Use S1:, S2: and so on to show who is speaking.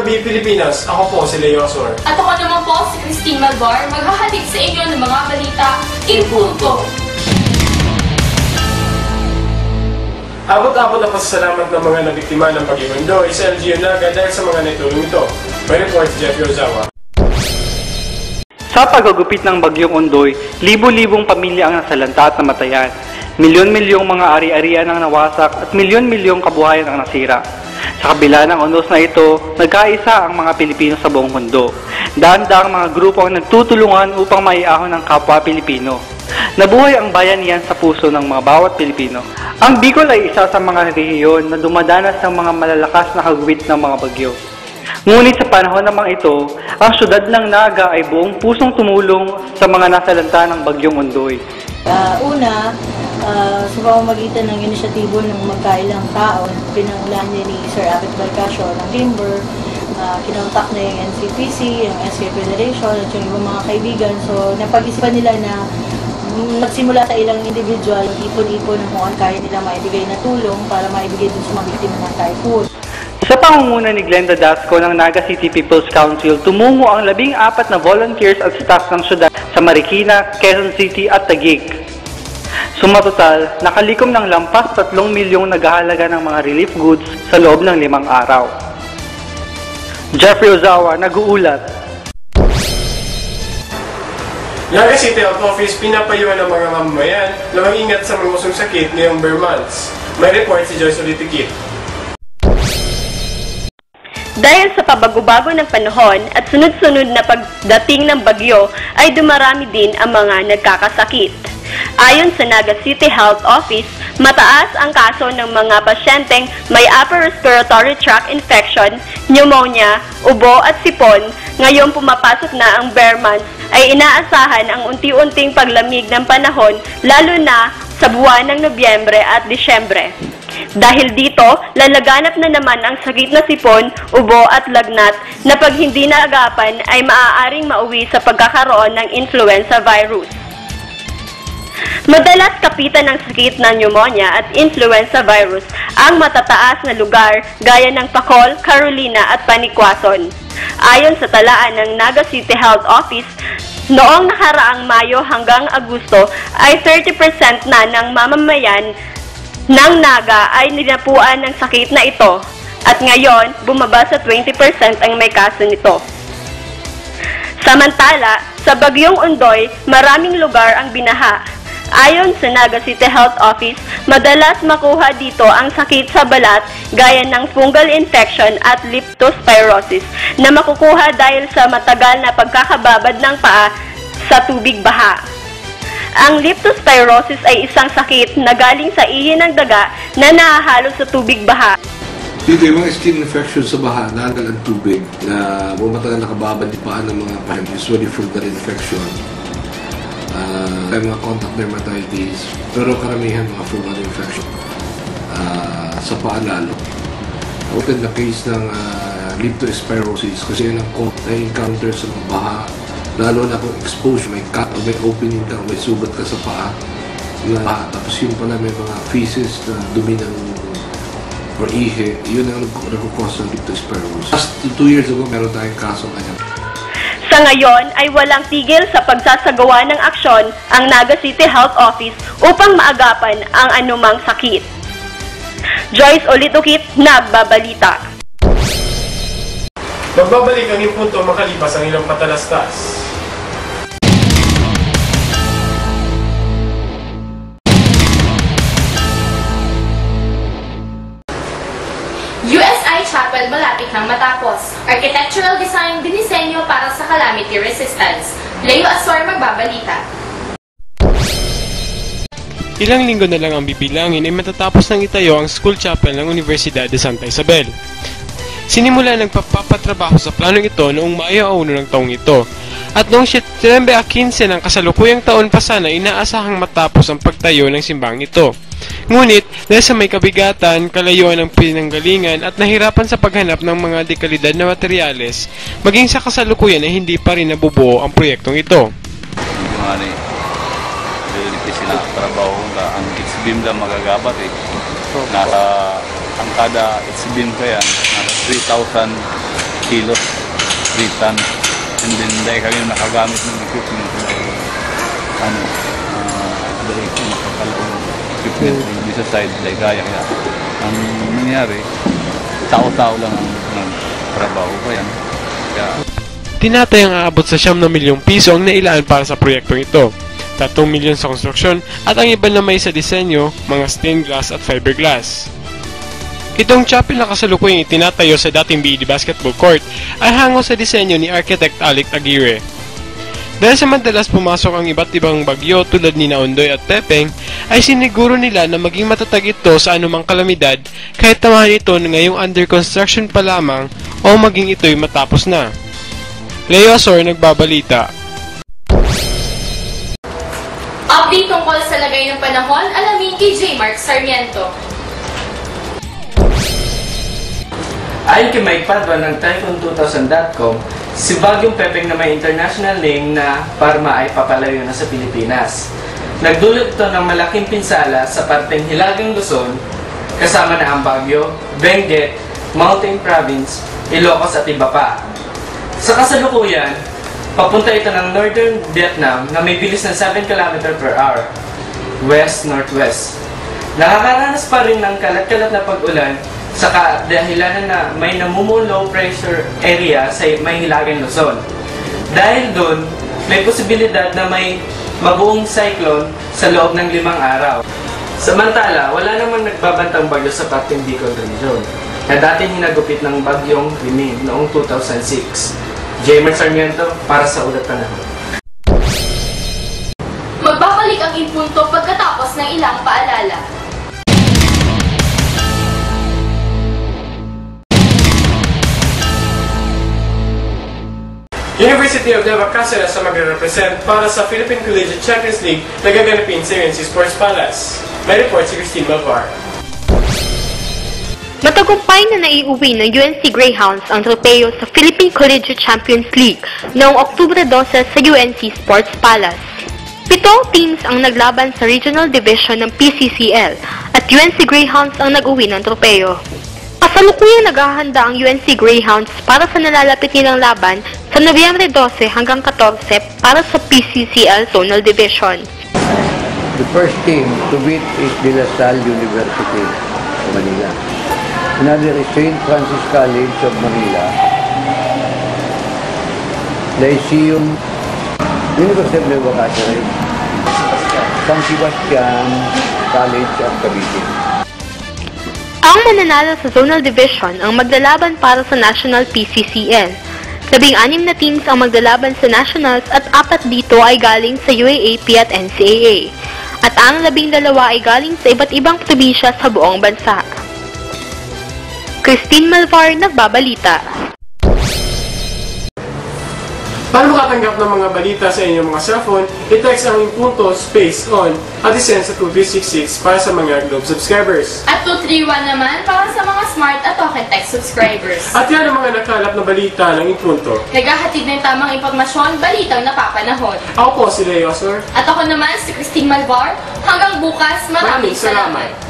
S1: gabi, Pilipinas. Ako po si Leo Azor.
S2: At ako naman po si Christine Malvar, maghahatid sa inyo ng mga balita in punto.
S1: Abot-abot na pasasalamat ng mga nabiktima ng Bagyong Ondoy sa LGU Naga dahil sa mga naitulong ito. May report si Jeffrey Ozawa.
S3: Sa paggagupit ng Bagyong Ondoy, libo-libong pamilya ang nasalanta at namatayan. Milyon-milyong mga ari-arian ang nawasak at milyon-milyong kabuhayan ang nasira. Sa kabila ng unos na ito, nagkaisa ang mga Pilipino sa buong mundo. Daan-daang mga grupo ang nagtutulungan upang maiahon ang kapwa Pilipino. Nabuhay ang bayanihan sa puso ng mga bawat Pilipino. Ang Bicol ay isa sa mga rehiyon na dumadanas ng mga malalakas na kagwit ng mga bagyo. Ngunit sa panahon namang ito, ang syudad ng Naga ay buong pusong tumulong sa mga nasalanta ng Bagyong Ondoy.
S4: Sa pamamagitan ng inisyatibo ng magkailang tao, pinangunahan niya ni Sir Abet Balcasio ng Timber, kinontak na yung NCPC, yung SK Federation, at yung ibang mga kaibigan. So, napag-isipan nila na nagsimula sa ilang individual, ipon-ipon ng kung kaya nila maibigay na tulong para maibigay dun sa mga biktima ng typhoon.
S3: Sa pangunguna ni Glenda Dasco ng Naga City People's Council, tumungo ang 14 na volunteers at staff ng syudad sa Marikina, Quezon City at Taguig. Sumatotal, nakalikom ng lampas 3 milyong naghahalaga ng mga relief goods sa loob ng 5 araw. Jeffrey Ozawa, nag-uulat.
S1: Naga City Health Office pinapayuhan ng mga mamamayan na mag-ingat sa malusong sakit ngayong bare months. May report si Joyce Ulitikit.
S5: Dahil sa pabago-bago ng panahon at sunod-sunod na pagdating ng bagyo ay dumarami din ang mga nagkakasakit. Ayon sa Naga City Health Office, mataas ang kaso ng mga pasyenteng may upper respiratory tract infection, pneumonia, ubo at sipon. Ngayong pumapasok na ang bare months ay inaasahan ang unti-unting paglamig ng panahon lalo na sa buwan ng Nobyembre at Disyembre. Dahil dito, lalaganap na naman ang sakit na sipon, ubo at lagnat na pag hindi naagapan ay maaaring mauwi sa pagkakaroon ng influenza virus. Madalas kapitan ng sakit na pneumonia at influenza virus ang matataas na lugar gaya ng Pacol, Carolina at Panikwason. Ayon sa talaan ng Naga City Health Office, noong nakaraang Mayo hanggang Agosto ay 30% na ng mamamayan ng Naga ay ninapuan ng sakit na ito at ngayon bumaba sa 20% ang may kaso nito. Samantala, sa Bagyong Ondoy, maraming lugar ang binaha. Ayon sa Naga City Health Office, madalas makuha dito ang sakit sa balat gaya ng fungal infection at leptospirosis na makukuha dahil sa matagal na pagkakababad ng paa sa tubig baha. Ang leptospirosis ay isang sakit na galing sa ihi ng daga na nahahalo sa tubig baha.
S6: Dito yung mga skin infection sa baha, nadalang tubig na bumatagal nakababad di paa ng mga pahan, usually fungal infection. May mga contact dermatitis, pero karamihan mga fungal infection sa paa lalo. Open na case ng leptospirosis kasi yun ang na-encounter sa mga baha, lalo na kung exposure, may cut o may opening ka o may sugat ka sa paa na baha. Tapos yun pala may mga feces na dumi ng or ihe, yun ang nagkukos ng leptospirosis. Last 2 years ago, meron tayong kaso ganyan.
S5: Sa ngayon ay walang tigil sa pagsasagawa ng aksyon ang Naga City Health Office upang maagapan ang anumang sakit. Joyce Ulitukit, nagbabalita.
S1: Magbabalik ang impunto makalipas ang ilang patalastas.
S2: USI Chapel malapit nang matapos. Architectural design dinisenyo para sa calamity resistance. Leo Azor magbabalita.
S7: Ilang linggo na lang ang bibilangin ay matatapos nang itayo ang school chapel ng Universidad de Santa Isabel. Sinimula ng papatrabaho sa planong ito noong Mayo 1 ng taong ito. At noong Setyembre 15 ng kasalukuyang taon pa sana inaasahang matapos ang pagtayo ng simbang ito. Ngunit, dahil sa may kabigatan, kalayuan ng pinanggalingan at nahirapan sa paghanap ng mga dekalidad na materyales, maging sa kasalukuyan ay hindi pa rin nabubuo ang proyektong ito.
S8: Sila trabaho ang X-beam lang magagabat eh. Nasa ang kada X-beam kaya nasa 3,000 kilos, 3 ton. And then dahil kami nakagamit ng equipment dahil makakalaong equipment yung isa side dahil kaya ang nangyari tao-tao lang ang trabaho ko yan. Kaya
S7: Tinatayang aabot sa 9 milyong piso ang nailaan para sa proyektong ito. 3 milyon sa konstruksyon at ang iba na may sa disenyo, mga stained glass at fiberglass. Itong chapel na kasalukuyang itinatayo sa dating BED Basketball Court ay hango sa disenyo ni Architect Alec Aguirre. Dahil sa madalas pumasok ang iba't ibang bagyo tulad ni Naondoy at Pepeng, ay siniguro nila na maging matatag ito sa anumang kalamidad kahit tamahan ito na ngayong under construction pa lamang o maging ito'y matapos na. Leo Asor, nagbabalita.
S2: Update tungkol sa lagay ng panahon, alamin kay J. Mark Sarmiento.
S9: Ayon kay Mike Padua ng Typhoon2000.com, si Bagyong Pepeng na may international name na Parma ay papalayo na sa Pilipinas. Nagdulot ito ng malaking pinsala sa parteng Hilagang Luzon, kasama na ang Baguio, Benguet, Mountain Province, Ilocos at iba pa. Sa kasalukuyan, papunta ito ng Northern Vietnam na may bilis ng 7 km per hour, west-northwest. Nakakaranas pa rin ng kalat-kalat na pag-ulan sa kadahilanan na may namumuong low pressure area sa may Hilagang Luzon. Dahil doon, may posibilidad na may mabuong cyclone sa loob ng 5 araw. Samantala, wala namang nagbabantang bagyo sa parteng Bicol Region na dating hinagupit ng bagyong Rimin noong 2006. Jamer Sarmiento para sa Ulat Panahon.
S2: Magbabalik ang impunto pagkatapos ng ilang paalala.
S1: University of Nueva Cáceres sa magre-represent para sa Philippine Collegiate Champions League na gaganapin sa UNC Sports Palace. May report si Christine Malvar.
S5: Matagumpay na naiuwi ng UNC Greyhounds ang tropeo sa Philippine Collegiate Champions League noong Oktubre 12 sa UNC Sports Palace. 7 teams ang naglaban sa Regional Division ng PCCL at UNC Greyhounds ang nag-uwi ng tropeo. Kasalukuyang naghahanda ang UNC Greyhounds para sa nalalapit nilang laban sa Nobyembre 12 hanggang 14 para sa PCCL Zonal Division.
S10: The first team to beat is De La Salle University of Manila. Another is St. Francis College of Manila. Lyceum, University of Nueva Cáceres, San Sebastian College of Cavite.
S5: Ang mananalo sa Zonal Division ang maglalaban para sa National PCCL. 16 na teams ang maglalaban sa Nationals at 4 dito ay galing sa UAAP at NCAA. At ang 12 ay galing sa iba't ibang probinsya sa buong bansa. Christine Malvar, nagbabalita.
S1: Para makatanggap ng mga balita sa inyong mga cellphone, i-text ang impunto space on at isend sa 2366 para sa mga Globe subscribers.
S2: At 231 naman para sa mga Smart at Token Text subscribers.
S1: At yan ang mga nakalap na balita ng impunto.
S2: Naghahatid ng tamang impormasyon, balitang napapanahon.
S1: Ako po si Leo Asor.
S2: At ako naman si Christine Malvar. Hanggang bukas, maraming salamat.